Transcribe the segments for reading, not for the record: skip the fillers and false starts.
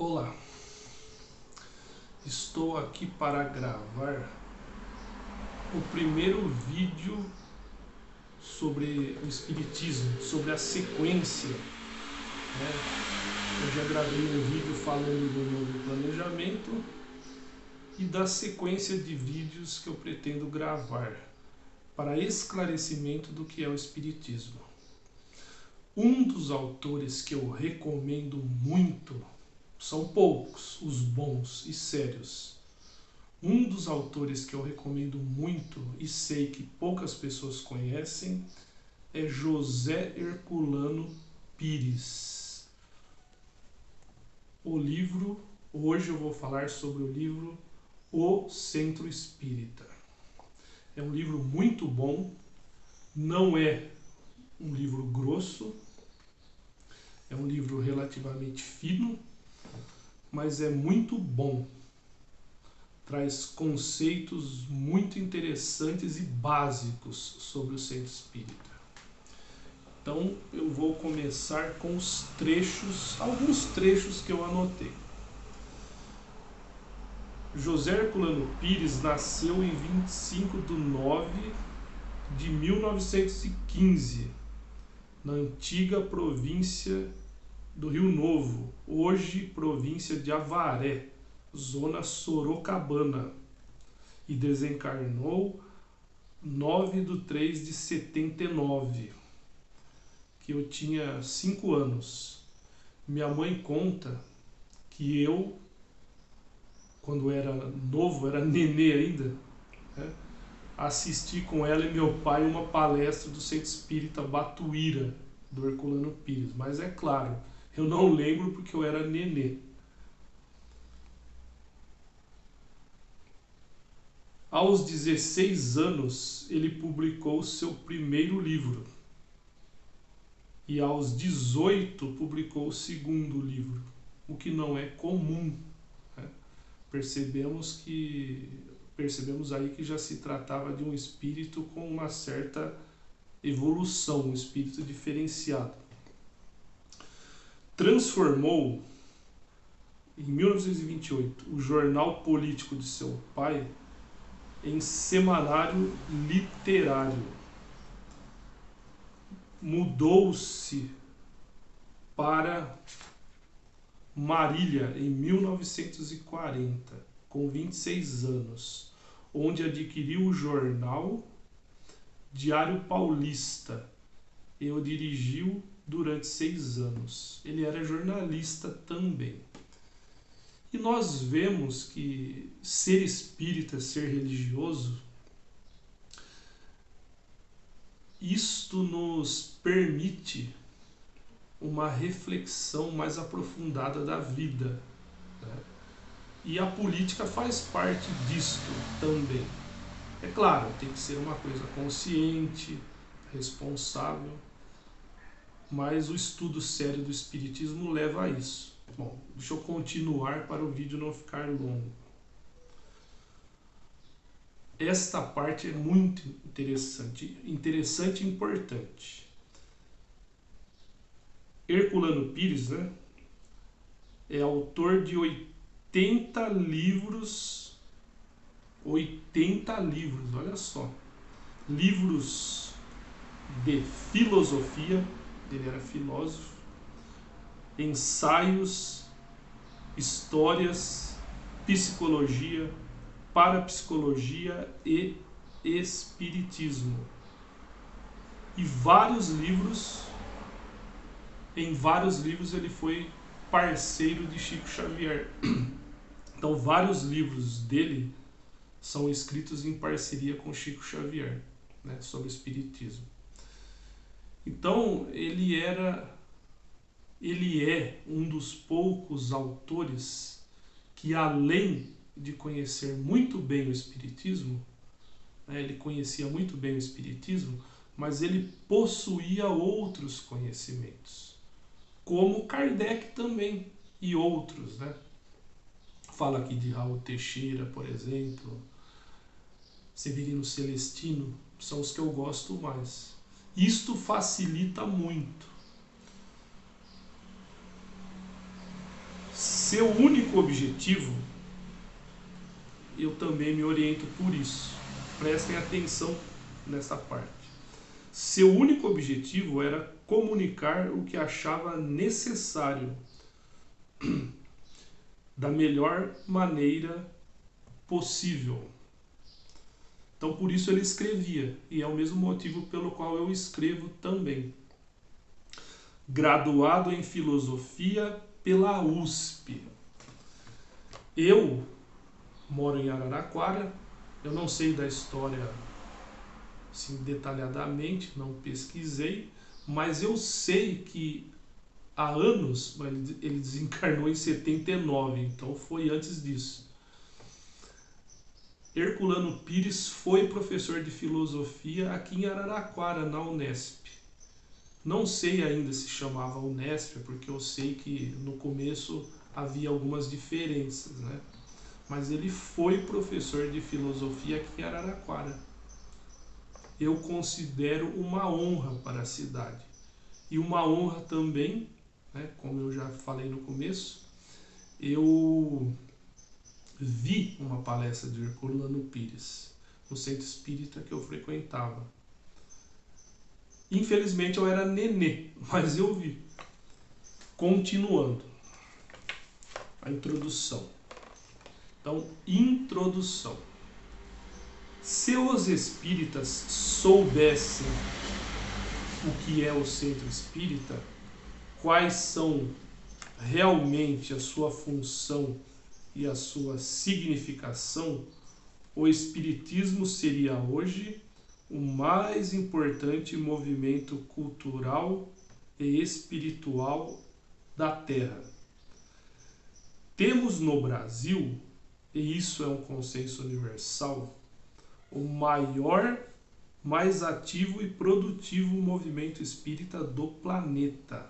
Olá, estou aqui para gravar o primeiro vídeo sobre o Espiritismo, sobre a sequência, né? Eu já gravei um vídeo falando do novo planejamento e da sequência de vídeos que eu pretendo gravar para esclarecimento do que é o Espiritismo. Um dos autores que eu recomendo muito, são poucos os bons e sérios. Um dos autores que eu recomendo muito e sei que poucas pessoas conhecem é José Herculano Pires. O livro, hoje eu vou falar sobre o livro O Centro Espírita. É um livro muito bom, não é um livro grosso, é um livro relativamente fino, mas é muito bom. Traz conceitos muito interessantes e básicos sobre o Centro Espírita. Então eu vou começar com os trechos, alguns trechos que eu anotei. José Herculano Pires nasceu em 25 de 9 de 1915, na antiga província do Rio Novo, hoje província de Avaré, zona Sorocabana, e desencarnou 9 de 3 de 79, que eu tinha 5 anos. Minha mãe conta que eu, quando era novo, era nenê ainda, né, assisti com ela e meu pai uma palestra do Centro Espírita Batuíra, do Herculano Pires, mas é claro, eu não lembro porque eu era nenê. Aos 16 anos, ele publicou seu primeiro livro. E aos 18, publicou o segundo livro, o que não é comum, né? Percebemos aí que já se tratava de um espírito com uma certa evolução, um espírito diferenciado. Transformou, em 1928, o jornal político de seu pai em semanário literário. Mudou-se para Marília em 1940, com 26 anos, onde adquiriu o jornal Diário Paulista e o dirigiu durante 6 anos. Ele era jornalista também. E nós vemos que ser espírita, ser religioso, isto nos permite uma reflexão mais aprofundada da vida, né? E a política faz parte disto também. É claro, tem que ser uma coisa consciente, responsável, mas o estudo sério do espiritismo leva a isso. Bom, deixa eu continuar para o vídeo não ficar longo. Esta parte é muito interessante e importante. Herculano Pires, né, é autor de 80 livros, olha só. Livros de filosofia, ele era filósofo, ensaios, histórias, psicologia, parapsicologia e espiritismo. E em vários livros ele foi parceiro de Chico Xavier. Então vários livros dele são escritos em parceria com Chico Xavier, né, sobre o espiritismo. Então ele é um dos poucos autores que, além de conhecer muito bem o espiritismo, né, ele conhecia muito bem o espiritismo, mas ele possuía outros conhecimentos, como Kardec também e outros, né? Fala aqui de Raul Teixeira, por exemplo, Severino Celestino, são os que eu gosto mais. Isto facilita muito. seu único objetivo, eu também me oriento por isso. Prestem atenção nessa parte. Seu único objetivo era comunicar o que achava necessário da melhor maneira possível. Então, por isso ele escrevia, e é o mesmo motivo pelo qual eu escrevo também. Graduado em filosofia pela USP. Eu moro em Araraquara, eu não sei da história assim, detalhadamente, não pesquisei, mas eu sei que há anos, ele desencarnou em 79, então foi antes disso. Herculano Pires foi professor de filosofia aqui em Araraquara, na Unesp. Não sei ainda se chamava Unesp, porque eu sei que no começo havia algumas diferenças, né? Mas ele foi professor de filosofia aqui em Araraquara. Eu considero uma honra para a cidade. E uma honra também, né, como eu já falei no começo, eu vi uma palestra de Herculano Pires no centro espírita que eu frequentava. Infelizmente eu era nenê, mas eu vi. Continuando a introdução. Então, introdução. Se os espíritas soubessem o que é o centro espírita, quais são realmente a sua função e a sua significação, o espiritismo seria hoje o mais importante movimento cultural e espiritual da Terra. Temos no Brasil, e isso é um consenso universal, o maior, mais ativo e produtivo movimento espírita do planeta.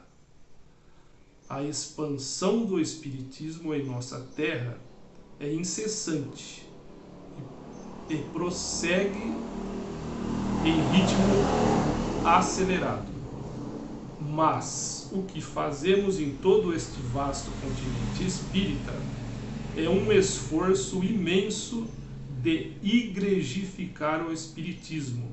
A expansão do espiritismo em nossa terra é incessante e prossegue em ritmo acelerado. Mas o que fazemos em todo este vasto continente espírita é um esforço imenso de igrejificar o espiritismo,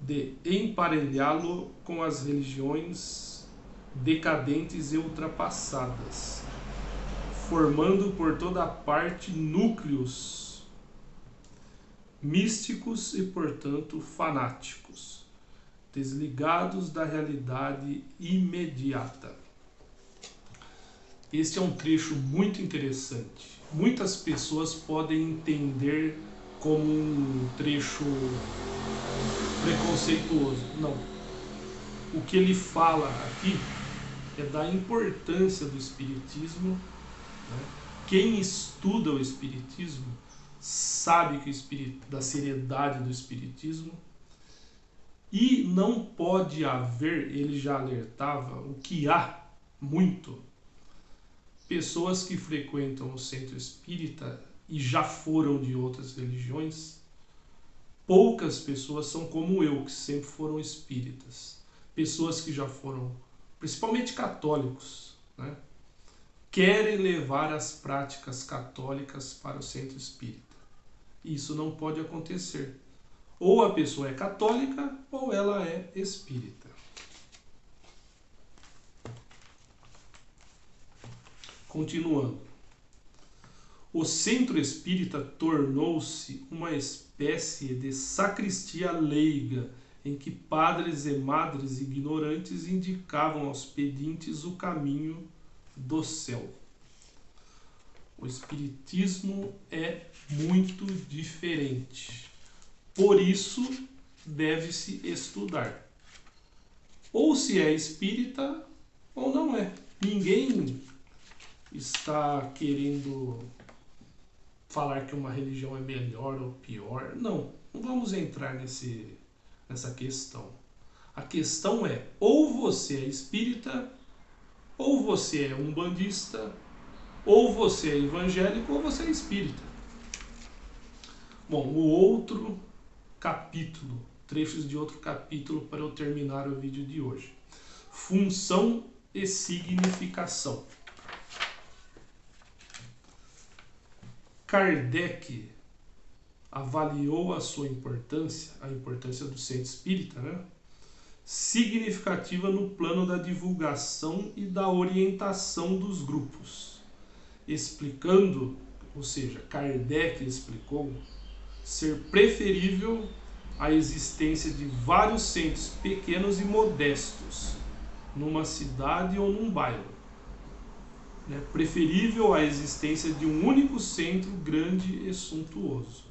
de emparelhá-lo com as religiões decadentes e ultrapassadas, formando por toda parte núcleos místicos e, portanto, fanáticos, desligados da realidade imediata. Este é um trecho muito interessante. Muitas pessoas podem entender como um trecho preconceituoso. Não. O que ele fala aqui é da importância do espiritismo, né? Quem estuda o espiritismo sabe que da seriedade do espiritismo, e não pode haver, ele já alertava, o que há muito, pessoas que frequentam o centro espírita e já foram de outras religiões. Poucas pessoas são como eu, que sempre foram espíritas. Pessoas que já foram, principalmente católicos, né? Querem levar as práticas católicas para o centro espírita. Isso não pode acontecer. Ou a pessoa é católica ou ela é espírita. Continuando. O centro espírita tornou-se uma espécie de sacristia leiga, em que padres e madres ignorantes indicavam aos pedintes o caminho do céu. O espiritismo é muito diferente. Por isso, deve-se estudar. Ou se é espírita, ou não é. Ninguém está querendo falar que uma religião é melhor ou pior. Não vamos entrar nessa questão. A questão é, ou você é espírita, ou você é umbandista, ou você é evangélico, ou você é espírita. Bom, o outro capítulo, trechos de outro capítulo para eu terminar o vídeo de hoje. Função e significação. Kardec avaliou a sua importância, a importância do centro espírita, né, significativa no plano da divulgação e da orientação dos grupos, explicando, ou seja, Kardec explicou ser preferível a existência de vários centros pequenos e modestos numa cidade ou num bairro. Preferível à existência de um único centro grande e suntuoso.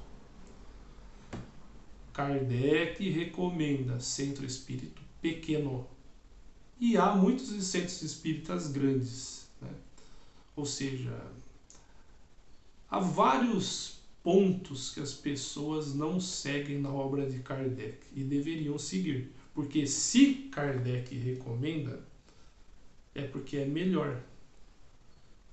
Kardec recomenda centro espírita pequeno. E há muitos centros espíritas grandes, né? Ou seja, há vários pontos que as pessoas não seguem na obra de Kardec e deveriam seguir. Porque se Kardec recomenda, é porque é melhor.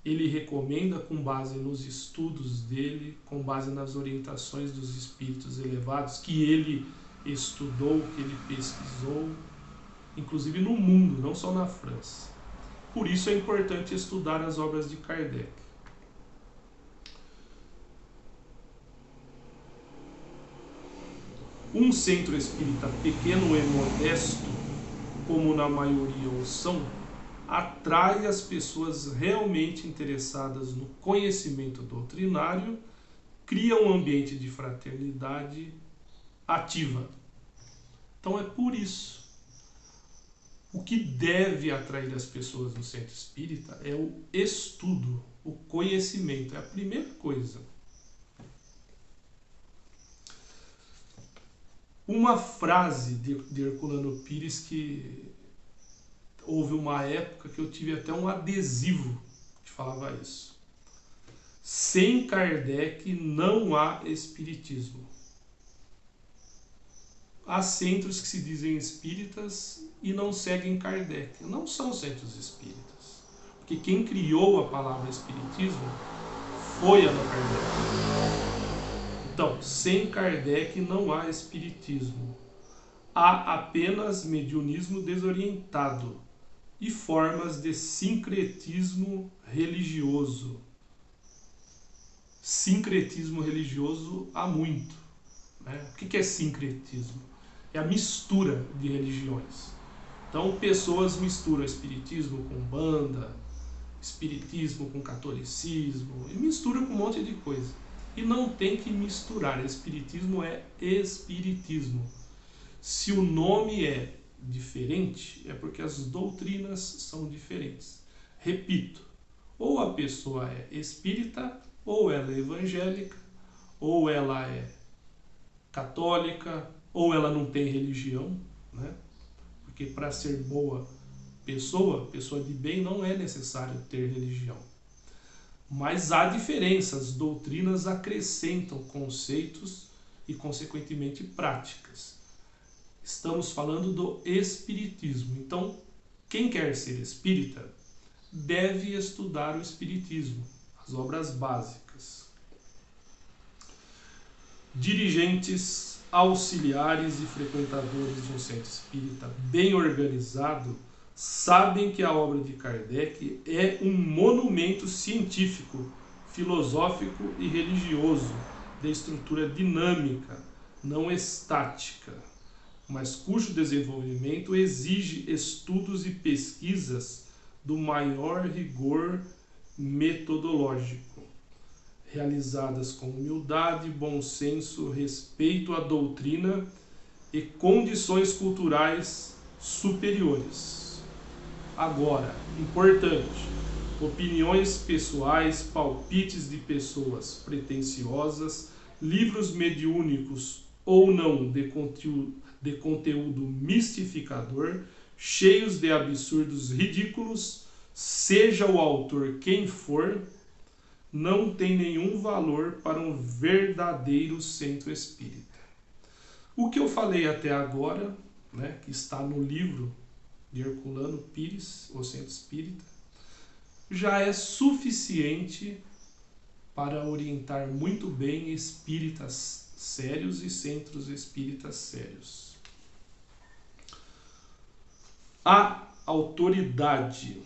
Ele recomenda com base nos estudos dele, com base nas orientações dos espíritos elevados, que ele estudou, que ele pesquisou, inclusive no mundo, não só na França. Por isso é importante estudar as obras de Kardec. Um centro espírita pequeno e modesto, como na maioria o são, atrai as pessoas realmente interessadas no conhecimento doutrinário, cria um ambiente de fraternidade ativa. Então é por isso. O que deve atrair as pessoas no centro espírita é o estudo, o conhecimento, é a primeira coisa. Uma frase de Herculano Pires que houve uma época que eu tive até um adesivo que falava isso. Sem Kardec não há espiritismo. Há centros que se dizem espíritas e não seguem Kardec. Não são centros espíritas. Porque quem criou a palavra espiritismo foi Allan Kardec. Então, sem Kardec não há espiritismo. Há apenas mediunismo desorientado e formas de sincretismo religioso. Sincretismo religioso há muito, né? O que é sincretismo? É a mistura de religiões. Então, pessoas misturam espiritismo com umbanda, espiritismo com catolicismo, e misturam com um monte de coisa. E não tem que misturar. Espiritismo é espiritismo. Se o nome é diferente, é porque as doutrinas são diferentes. Repito, ou a pessoa é espírita, ou ela é evangélica, ou ela é católica, ou ela não tem religião, né? Porque para ser boa pessoa de bem, não é necessário ter religião. Mas há diferenças, doutrinas acrescentam conceitos e, consequentemente, práticas. Estamos falando do espiritismo. Então, quem quer ser espírita deve estudar o espiritismo, as obras básicas. Dirigentes, auxiliares e frequentadores de um centro espírita bem organizado sabem que a obra de Kardec é um monumento científico, filosófico e religioso de estrutura dinâmica, não estática, mas cujo desenvolvimento exige estudos e pesquisas do maior rigor metodológico, realizadas com humildade, bom senso, respeito à doutrina e condições culturais superiores. Agora, importante, opiniões pessoais, palpites de pessoas pretensiosas, livros mediúnicos ou não de conteúdo mistificador, cheios de absurdos ridículos, seja o autor quem for, não tem nenhum valor para um verdadeiro centro espírita. O que eu falei até agora, né, que está no livro de Herculano Pires, O Centro Espírita, já é suficiente para orientar muito bem espíritas sérios e centros espíritas sérios. A autoridade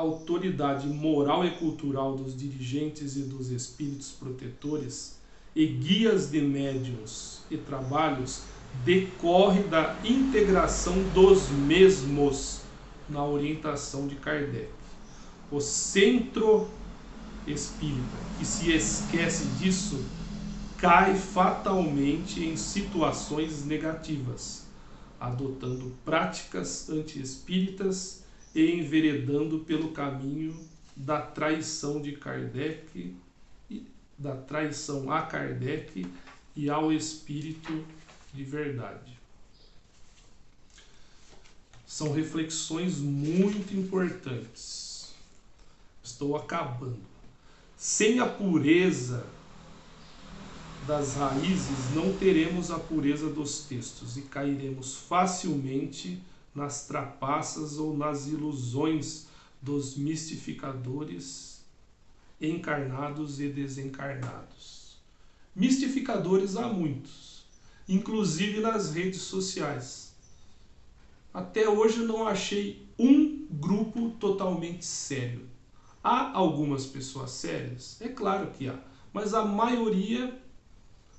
autoridade moral e cultural dos dirigentes e dos espíritos protetores e guias de médiuns e trabalhos decorre da integração dos mesmos na orientação de Kardec. O centro espírita que se esquece disso cai fatalmente em situações negativas, adotando práticas anti-espíritas e enveredando pelo caminho da traição de Kardec, da traição a Kardec e ao espírito de verdade. São reflexões muito importantes. Estou acabando. Sem a pureza das raízes, não teremos a pureza dos textos e cairemos facilmente nas trapaças ou nas ilusões dos mistificadores encarnados e desencarnados. Mistificadores há muitos, inclusive nas redes sociais. Até hoje não achei um grupo totalmente sério. Há algumas pessoas sérias? É claro que há, mas a maioria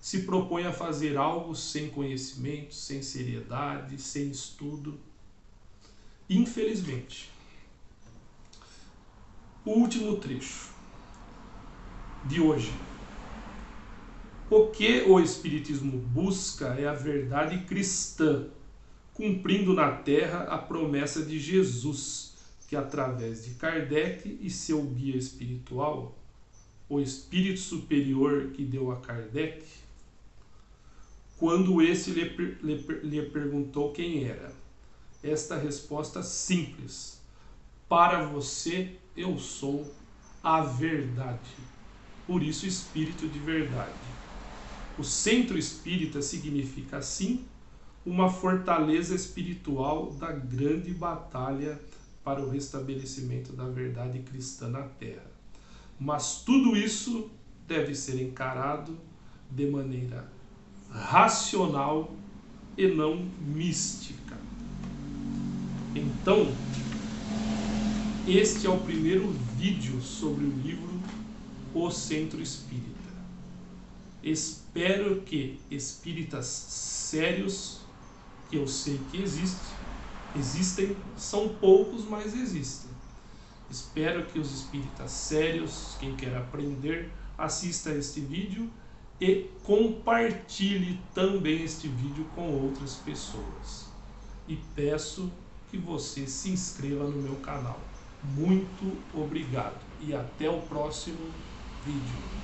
se propõe a fazer algo sem conhecimento, sem seriedade, sem estudo. Infelizmente. O último trecho de hoje. O que o Espiritismo busca é a verdade cristã, cumprindo na Terra a promessa de Jesus, que através de Kardec e seu guia espiritual, o Espírito Superior que deu a Kardec, quando esse lhe perguntou quem era. Esta resposta simples: para você eu sou a verdade. Por isso, espírito de verdade. O centro espírita significa, assim, uma fortaleza espiritual da grande batalha para o restabelecimento da verdade cristã na Terra. Mas tudo isso deve ser encarado de maneira racional e não mística. Então, este é o primeiro vídeo sobre o livro O Centro Espírita. Espero que espíritas sérios, que eu sei que existem, são poucos, mas existem. Espero que os espíritas sérios, quem quer aprender, assista a este vídeo e compartilhe também este vídeo com outras pessoas. E peço que você se inscreva no meu canal. Muito obrigado e até o próximo vídeo.